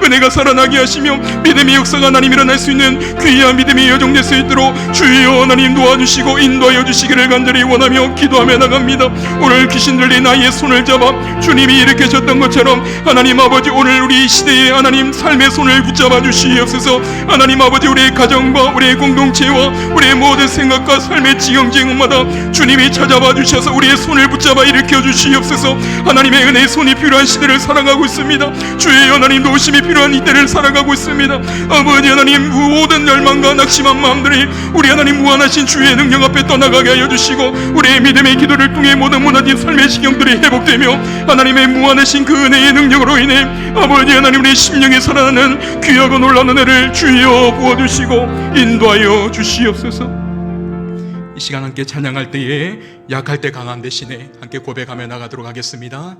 은혜가 살아나게 하시며 믿음의 역사가 하나님 일어날 수 있는 귀한 믿음의 여정 될 수 있도록 주여 하나님 도와주시고 인도하여 주시기를 간절히 원하며 기도하며 나갑니다. 오늘 귀신 들린 아이의 손을 잡아 주님이 일으키셨던 것처럼 하나님 아버지, 오늘 우리 시대의 하나님 삶의 손을 붙잡아 주시옵소서. 하나님 아버지, 우리의 가정과 우리의 공동체와 우리의 모든 생각과 삶의 지경지경마다 주님이 찾아봐 주셔서 우리의 손을 붙잡아 일으켜 주시옵소서. 하나님의 은혜의 손이 필요한 시대를 살아가고 있습니다. 주의 하나님 도우심이 필요한 이때를 살아가고 있습니다. 아버지 하나님, 모든 열망과 낙심한 마음들이 우리 하나님 무한하신 주의 능력 앞에 떠나가게 하여 주시고 우리의 믿음의 기도를 통해 모든 무너진 삶의 지경들이 회복되며 하나님의 무한하신 그 은혜의 능력으로 인해 아버지 하나님, 우리의 심령에 살아나는 귀하고 놀라운 은혜를 주여 부어주시고 인도하여 주시옵소서. 이 시간 함께 찬양할 때에 약할 때 강한 대신에 함께 고백하며 나가도록 하겠습니다.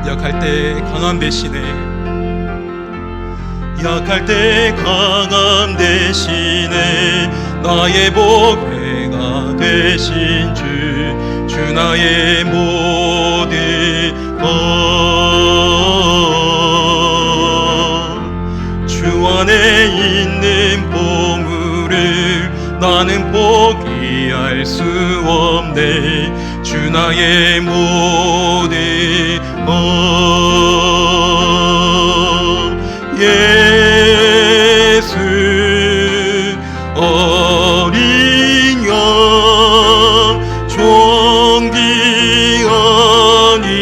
약할 때 강함 대신에, 약할 때 강함 대신에 나의 보배가 되신 주 나의 모든 것, 주 안에 있는 보물을 나는 포기할 수 없네. 주 나의 모든 것, 예수 어린 양 존귀한 이름,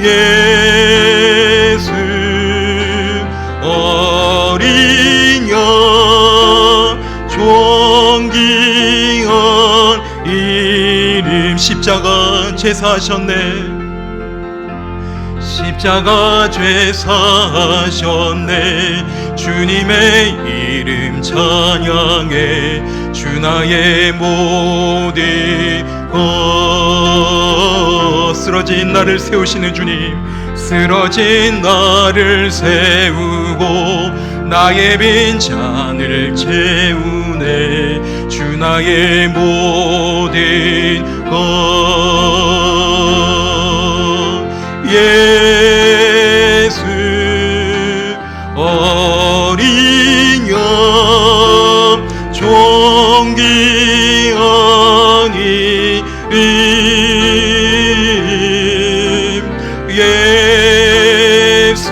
예수 어린 양 존귀한 이름. 십자가 제사하셨네. 십자가 죄사하셨네. 주님의 이름 찬양해. 주 나의 모든 것, 쓰러진 나를 세우시는 주님, 쓰러진 나를 세우고 나의 빈잔을 채우네. 주 나의 모든 것, 예수 어린 양 존귀한 이름, 예수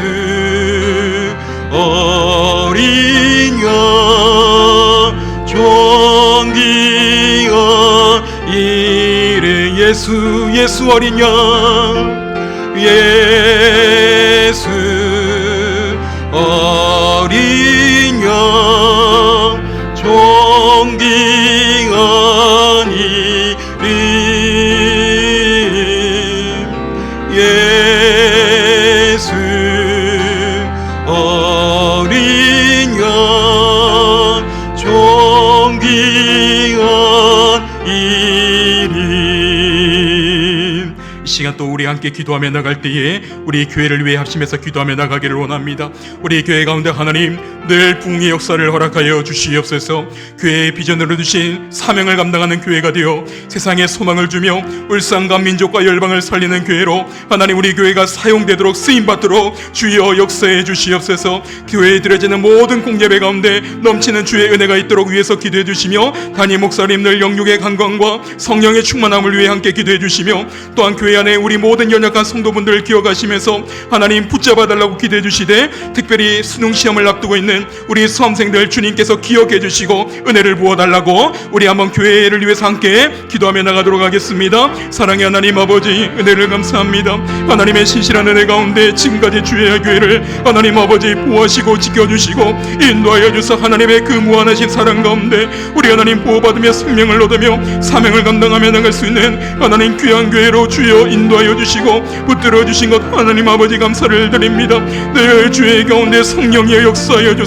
예수 예수 어린 양 예수 어린 양 존귀한 이름 예수 어린 양 존귀한 이름. 이 시간 또 우리 함께 기도하며 나갈 때에 우리 교회를 위해 합심해서 기도하며 나가기를 원합니다. 우리 교회 가운데 하나님 늘 부흥의 역사를 허락하여 주시옵소서. 교회의 비전으로 주신 사명을 감당하는 교회가 되어 세상에 소망을 주며 울산과 민족과 열방을 살리는 교회로 하나님 우리 교회가 사용되도록 쓰임받도록 주여 역사해 주시옵소서. 교회에 드려지는 모든 공예배 가운데 넘치는 주의 은혜가 있도록 위해서 기도해 주시며 담임 목사님들 영육의 강건과 성령의 충만함을 위해 함께 기도해 주시며 또한 교회 안에 우리 모든 연약한 성도분들을 기억하시면서 하나님 붙잡아 달라고 기도해 주시되 특별히 수능시험을 앞두고 있는 우리 수험생들 주님께서 기억해 주시고 은혜를 부어달라고 우리 한번 교회를 위해서 함께 기도하며 나가도록 하겠습니다. 사랑의 하나님 아버지 은혜를 감사합니다. 하나님의 신실한 은혜 가운데 지금까지 주의 교회를 하나님 아버지 보호하시고 지켜주시고 인도하여 주사 하나님의 그 무한하신 사랑 가운데 우리 하나님 보호받으며 생명을 얻으며 사명을 감당하며 나갈 수 있는 하나님 귀한 교회로 주여 인도하여 주시고 붙들어 주신 것 하나님 아버지 감사를 드립니다. 늘 주의 가운데 성령의 역사하여 주사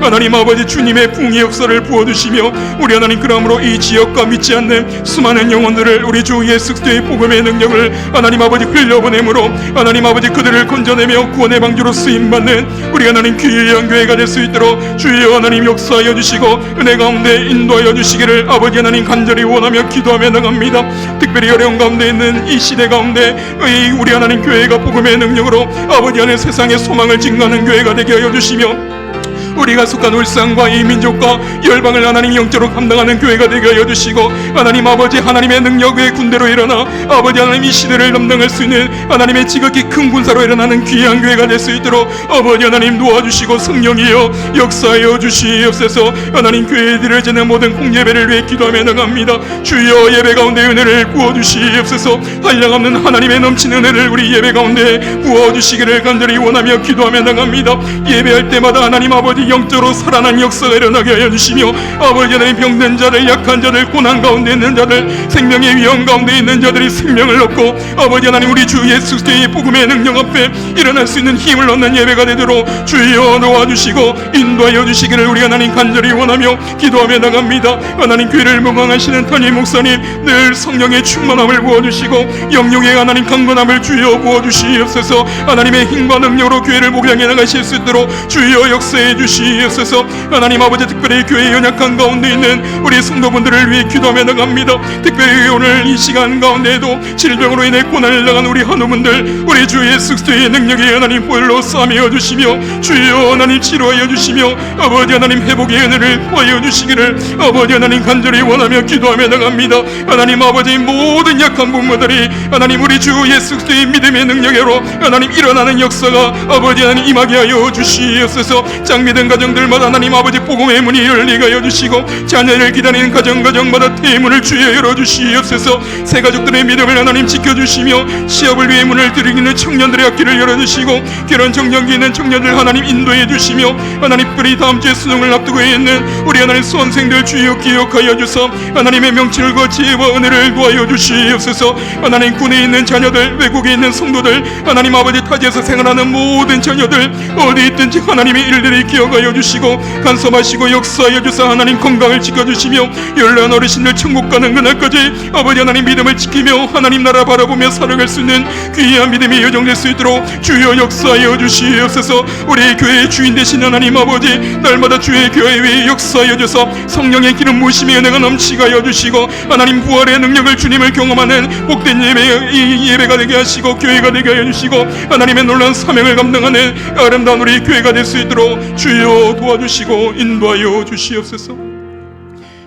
하나님 아버지 주님의 부흥의 역사를 부어주시며 우리 하나님 그러므로 이 지역과 믿지 않는 수많은 영혼들을 우리 주 예수 그리스도의 복음의 능력을 하나님 아버지 흘려보내므로 하나님 아버지 그들을 건져내며 구원의 방주로 쓰임받는 우리 하나님 귀한 교회가 될 수 있도록 주여 하나님 역사하여 주시고 은혜 가운데 인도하여 주시기를 아버지 하나님 간절히 원하며 기도하며 나갑니다. 특별히 어려운 가운데 있는 이 시대 가운데 우리 하나님 교회가 복음의 능력으로 아버지 안에 세상의 소망을 증거하는 교회가 되게 하여 주시며 우리가 속한 울산과 이 민족과 열방을 하나님 영적으로 감당하는 교회가 되게 하여 주시고 하나님 아버지 하나님의 능력의 군대로 일어나 아버지 하나님 이 시대를 감당할 수 있는 하나님의 지극히 큰 군사로 일어나는 귀한 교회가 될 수 있도록 아버지 하나님 도와주시고 성령이여 역사하여 주시옵소서. 하나님 교회에 드려지는 모든 공예배를 위해 기도하며 나갑니다. 주여 예배 가운데 은혜를 부어주시옵소서. 한량없는 하나님의 넘치는 은혜를 우리 예배 가운데 부어주시기를 간절히 원하며 기도하며 나갑니다. 예배할 때마다 하나님 아버지 영적으로 살아난 역사가 일어나게 하여 주시며 아버지 하나님 병든 자들 약한 자들 고난 가운데 있는 자들 생명의 위험 가운데 있는 자들이 생명을 얻고 아버지 하나님 우리 주 예수 그리스도의 복음의 능력 앞에 일어날 수 있는 힘을 얻는 예배가 되도록 주여 도와주시고 인도하여 주시기를 우리 하나님 간절히 원하며 기도하며 나갑니다. 하나님 교회를 묵상하시는 담임 목사님 늘 성령의 충만함을 부어주시고 영육의 하나님 강건함을 주여 부어주시옵소서. 하나님의 힘과 능력으로 교회를 목양해 나가실 수 있도록 주여 역사해 주시옵소서. 하나님 아버지 특별히 교회 연약한 가운데 있는 우리 성도분들을 위해 기도하며 나갑니다. 특별히 오늘 이 시간 가운데에도 질병으로 인해 고난을 당한 우리 한우분들 우리 주 예수 그리스도의 능력이 하나님 보혈로 싸매어 주시며 주여 하나님 치료하여 주시며 아버지 하나님 회복의 은혜를 구하여 주시기를 아버지 하나님 간절히 원하며 기도하며 나갑니다. 하나님 아버지 모든 약한 부모들이 하나님 우리 주 예수 그리스도의 믿음의 능력으로 하나님 일어나는 역사가 아버지 하나님 임하게 하여 주시옵소서. 장미된 가정들마다 하나님 아버지 복음의 문이 열리게 하여 주시고 자녀를 기다리는 가정마다 대문을 주여 열어주시옵소서. 새 가족들의 믿음을 하나님 지켜주시며 시합을 위해 문을 들이기는 청년들의 앞길을 열어주시고 결혼 정년기 있는 청년들 하나님 인도해 주시며 하나님 특별히 다음 주에 수능을 앞두고 있는 우리 하나님 수험생들 주여 기억하여 주사 하나님의 명철과 지혜와 은혜를 도하여 주시옵소서. 하나님 군에 있는 자녀들 외국에 있는 성도들 하나님 아버지 타지에서 생활하는 모든 자녀들 어디 있든지 하나님의 일들이 기억하여 주시고 간섭하시고 역사하여 주사 하나님 건강을 지켜주시며 연로한 어르신들 천국 가는 그날까지 아버지 하나님 믿음을 지키며 하나님 나라 바라보며 살아갈 수 있는 귀한 믿음이 여정될 수 있도록 주여 역사하여 주시옵소서. 우리 교회의 주인 되신 하나님 아버지 날마다 주의 교회 위에 역사하여 주사 성령의 기름 부으심의 은혜가 넘치게 하여 주시고 하나님 부활의 능력을 주님을 경험하는 복된 예배가 되게 하시고 교회가 되게 하여 주시고 하나님의 놀라운 사명을 감당하는 아름다운 우리 교회가 될 수 있도록 주여 도와주시고 인도하여 주시옵소서.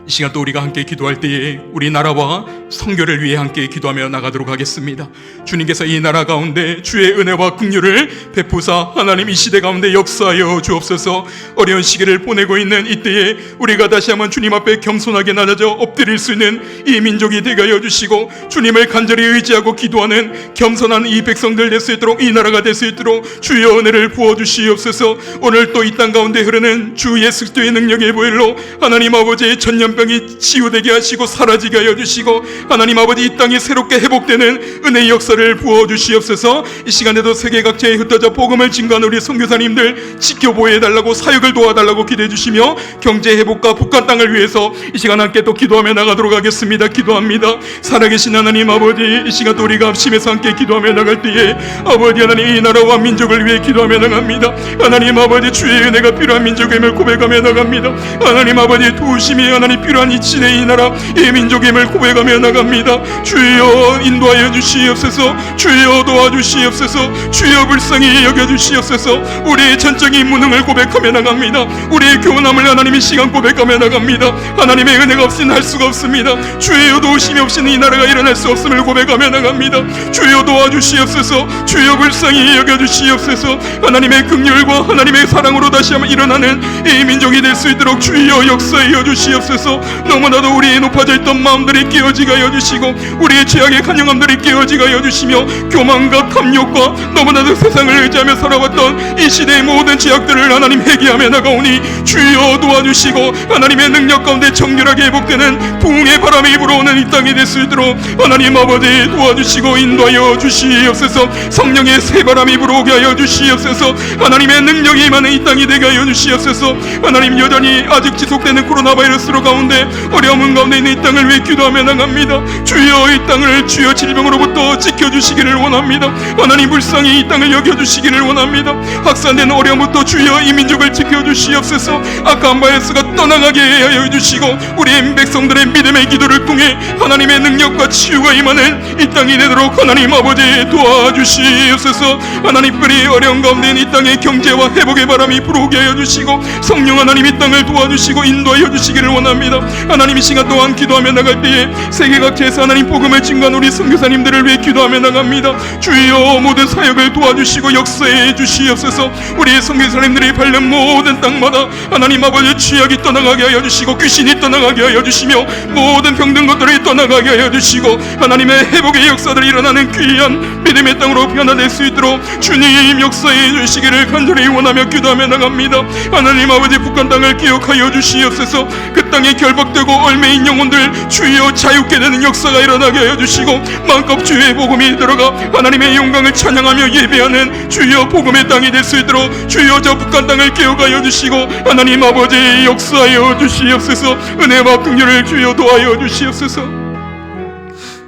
이 시간 또 우리가 함께 기도할 때에 우리 나라와 선교를 위해 함께 기도하며 나가도록 하겠습니다. 주님께서 이 나라 가운데 주의 은혜와 긍휼을 베푸사 하나님 이 시대 가운데 역사하여 주옵소서. 어려운 시기를 보내고 있는 이때에 우리가 다시 한번 주님 앞에 겸손하게 낮아져 엎드릴 수 있는 이 민족이 되게 하여 주시고, 주님을 간절히 의지하고 기도하는 겸손한 이 백성들 될 수 있도록, 이 나라가 될 수 있도록 주의 은혜를 부어주시옵소서. 오늘 또 이 땅 가운데 흐르는 주 예수 그리스도의 능력의 보혈로 하나님 아버지의 전염병이 치유되게 하시고 사라지게 하여 주시고, 하나님 아버지 이 땅이 새롭게 회복되는 은혜의 역사를 부어주시옵소서. 이 시간에도 세계 각지에 흩어져 복음을 증거하는 우리 선교사님들 지켜보호해달라고, 사역을 도와달라고 기도해 주시며, 경제 회복과 북한 땅을 위해서 이 시간 함께 또 기도하며 나가도록 하겠습니다. 기도합니다. 살아계신 하나님 아버지, 이 시간 또 우리가 합심해서 함께 기도하며 나갈 때에 아버지 하나님 이 나라와 민족을 위해 기도하며 나갑니다. 하나님 아버지 주의 은혜가 필요한 민족임을 고백하며 나갑니다. 하나님 아버지 도우심이 하나님 필요한 이 시대 이 나라 이 민족임을 고백하며 나갑니다. 주여 인도하여 주시옵소서. 주여 도와주시옵소서. 주여 불쌍히 여겨주시옵소서. 우리의 전적인 무능을 고백하며 나갑니다. 우리의 교훈함을 하나님의 시간 고백하며 나갑니다. 하나님의 은혜가 없이는 할 수가 없습니다. 주여 도우심이 없이는 이 나라가 일어날 수 없음을 고백하며 나갑니다. 주여 도와주시옵소서. 주여 불쌍히 여겨주시옵소서. 하나님의 긍휼과 하나님의 사랑으로 다시 한번 일어나는 이 민족이 될 수 있도록 주여 역사하여 주시옵소서. 너무나도 우리의 높아져 있던 마음들이 깨어지게 하여 주시고, 우리의 죄악의 간영함들이 깨어지게 하여 주시며, 교만과 탐욕과 너무나도 세상을 의지하며 살아왔던 이 시대의 모든 죄악들을 하나님 회개하며 나가오니 주여 도와주시고, 하나님의 능력 가운데 정결하게 회복되는 부흥의 바람이 불어오는 이 땅이 될 수 있도록 하나님 아버지 도와주시고 인도하여 주시옵소서. 성령의 새바람이 불어오게 하여 주시옵소서. 하나님의 능력이 임하는 이 땅이 되게 하여 주시옵소서. 하나님 여전히 아직 지속되는 코로나 바이러스로 가운데 어려움 가운데 있는 이 땅을 위해 기도하며 나갑니다. 주여 이 땅을 주여 질병으로부터 지켜주시기를 원합니다. 하나님 불쌍히 이 땅을 여겨주시기를 원합니다. 확산되는 어려움부터 주여 이 민족을 지켜주시옵소서. 악한 바이러스가 떠나가게 하여 주시고, 우리 백성들의 믿음의 기도를 통해 하나님의 능력과 치유가 임하는 이 땅이 되도록 하나님 아버지 도와주시옵소서. 하나님께리 어려운 가운데 있는 이 땅의 경제와 회복의 바람이 불어오게 하여 주시고, 성령 하나님 이 땅을 도와주시고 인도하여 주시기를 원합니다. 하나님 이 시간 동안 기도하며 나갈 때에 세계 각지에서 하나님 복음을 증거하는 우리 선교사님들을 위해 기도하며 나갑니다. 주여 모든 사역을 도와주시고 역사해 주시옵소서. 우리 선교사님들이 밟는 모든 땅마다 하나님 아버지 죄악이 떠나가게 하여 주시고, 귀신이 떠나가게 하여 주시며, 모든 병든 것들이 떠나가게 하여 주시고, 하나님의 회복의 역사들이 일어나는 귀한 믿음의 땅으로 변화될 수 있도록 주님 역사해 주시기를 간절히 원하며 기도하며 나갑니다. 하나님 아버지 북한 땅을 기억하여 주시옵소서. 그 땅에 결박되고 얽매인 영혼들 주여 자유케 되는 역사가 일어나게 하여 주시고, 마음껏 주의 복음이 들어가 하나님의 영광을 찬양하며 예배하는 주여 복음의 땅이 될 수 있도록 주여 저 북한 땅을 기억하여 주시고, 하나님 아버지 역사하여 주시옵소서. 은혜와 긍휼을 주여 도하여 주시옵소서.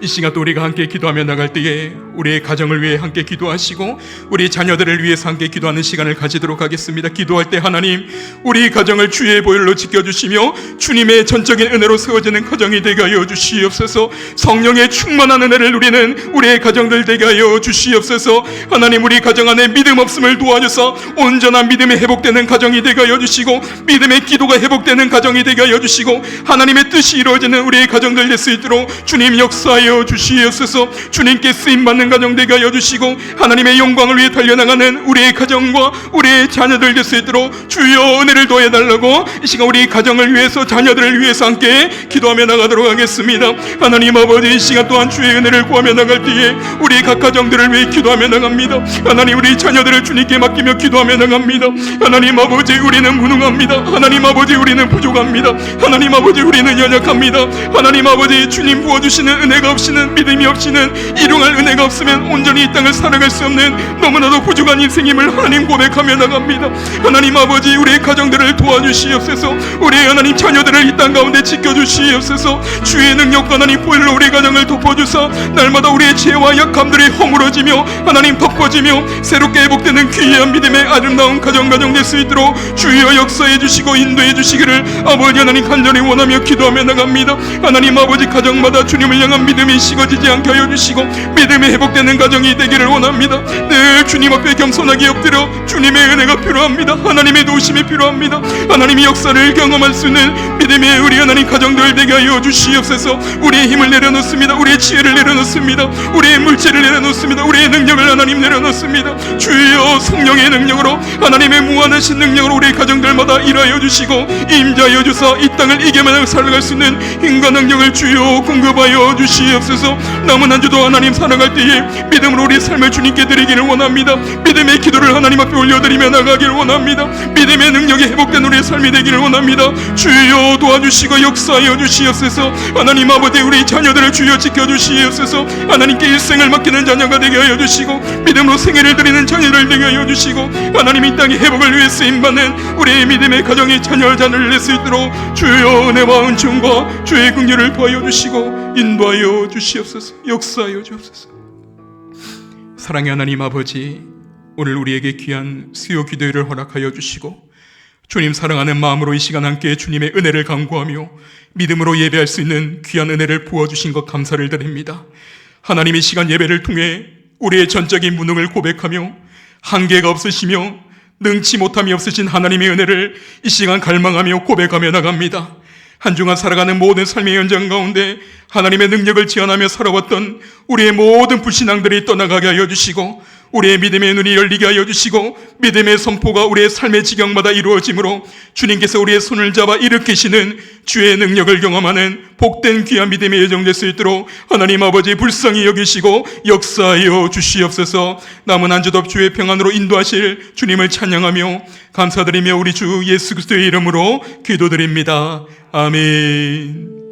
이 시간 또 우리가 함께 기도하며 나갈 때에 우리의 가정을 위해 함께 기도하시고, 우리 자녀들을 위해서 함께 기도하는 시간을 가지도록 하겠습니다. 기도할 때 하나님 우리 가정을 주의 보혈로 지켜주시며, 주님의 전적인 은혜로 세워지는 가정이 되게 하여 주시옵소서. 성령의 충만한 은혜를 누리는 우리의 가정들 되게 하여 주시옵소서. 하나님 우리 가정 안에 믿음 없음을 도와주사 온전한 믿음이 회복되는 가정이 되게 하여 주시고, 믿음의 기도가 회복되는 가정이 되게 하여 주시고, 하나님의 뜻이 이루어지는 우리의 가정들 될 수 있도록 주님 역사하여 주시옵소서. 주님께 쓰임받는 가정 되게 하여 주시고, 하나님의 영광을 위해 달려나가는 우리의 가정과 우리의 자녀들 될 수 있도록 주여 은혜를 더해달라고 이 시간 우리 가정을 위해서 자녀들을 위해서 함께 기도하며 나가도록 하겠습니다. 하나님 아버지 이 시간 또한 주의 은혜를 구하며 나갈 때에 우리 각 가정들을 위해 기도하며 나갑니다. 하나님 우리 자녀들을 주님께 맡기며 기도하며 나갑니다. 하나님 아버지 우리는 무능합니다. 하나님 아버지 우리는 부족합니다. 하나님 아버지 우리는 연약합니다. 하나님 아버지 주님 부어주시는 은혜가 없이는, 믿음이 없이는, 일용할 은혜가 없으면 온전히 이 땅을 살아갈 수 없는 너무나도 부족한 인생임을 하나님 고백하며 나갑니다. 하나님 아버지 우리의 가정들을 도와주시옵소서. 우리의 하나님 자녀들을 이 땅 가운데 지켜주시옵소서. 주의 능력과 하나님 보혈로 우리의 가정을 덮어주사 날마다 우리의 죄와 약함들이 허물어지며 하나님 덮어지며 새롭게 회복되는 귀한 믿음의 아름다운 가정 될 수 있도록 주여 역사해 주시고 인도해 주시기를 아버지 하나님 간절히 원하며 기도하며 나갑니다. 하나님 아버지 가정마다 주님을 향한 믿음이 식어지지 않게 하여 주시고, 믿음의 회복 회복되는 가정이 되기를 원합니다. 늘 주님 앞에 겸손하게 엎드려 주님의 은혜가 필요합니다. 하나님의 도우심이 필요합니다. 하나님의 역사를 경험할 수 있는 믿음의 우리 하나님 가정들 되게 하여 주시옵소서. 우리의 힘을 내려놓습니다. 우리의 지혜를 내려놓습니다. 우리의 물질을 내려놓습니다. 우리의 능력을 하나님 내려놓습니다. 주여 성령의 능력으로 하나님의 무한하신 능력으로 우리 가정들마다 일하여 주시고 임자여 주사 이 땅을 이겨만 살아갈 수 있는 힘과 능력을 주여 공급하여 주시옵소서. 남은 한 주도 하나님 살아갈 때에 믿음으로 우리 삶을 주님께 드리기를 원합니다. 믿음의 기도를 하나님 앞에 올려드리며 나가기를 원합니다. 믿음의 능력이 회복된 우리의 삶이 되기를 원합니다. 주여 도와주시고 역사하여 주시옵소서. 하나님 아버지 우리 자녀들을 주여 지켜주시옵소서. 하나님께 일생을 맡기는 자녀가 되게 하여 주시고 믿음으로 생애를 드리는 자녀를 되게 하여 주시고 하나님 이 땅의 회복을 위해 쓰임받는 우리의 믿음의 가정의 자녀를 낼 수 있도록 주여 은혜와 은총과 주의 긍휼을 더하여 주시고 인도하여 주시옵소서. 역사하여 주옵소서. 사랑의 하나님 아버지, 오늘 우리에게 귀한 수요 기도회를 허락하여 주시고 주님 사랑하는 마음으로 이 시간 함께 주님의 은혜를 간구하며 믿음으로 예배할 수 있는 귀한 은혜를 부어주신 것 감사를 드립니다. 하나님 이 시간 예배를 통해 우리의 전적인 무능을 고백하며 한계가 없으시며 능치 못함이 없으신 하나님의 은혜를 이 시간 갈망하며 고백하며 나갑니다. 한 주간 살아가는 모든 삶의 현장 가운데 하나님의 능력을 지원하며 살아왔던 우리의 모든 불신앙들이 떠나가게 하여 주시고 우리의 믿음의 눈이 열리게 하여 주시고 믿음의 선포가 우리의 삶의 지경마다 이루어지므로 주님께서 우리의 손을 잡아 일으키시는 주의 능력을 경험하는 복된 귀한 믿음의 여정 될 수 있도록 하나님 아버지 불쌍히 여기시고 역사하여 주시옵소서. 남은 한 주도 주의 평안으로 인도하실 주님을 찬양하며 감사드리며 우리 주 예수 그리스도의 이름으로 기도드립니다. 아멘.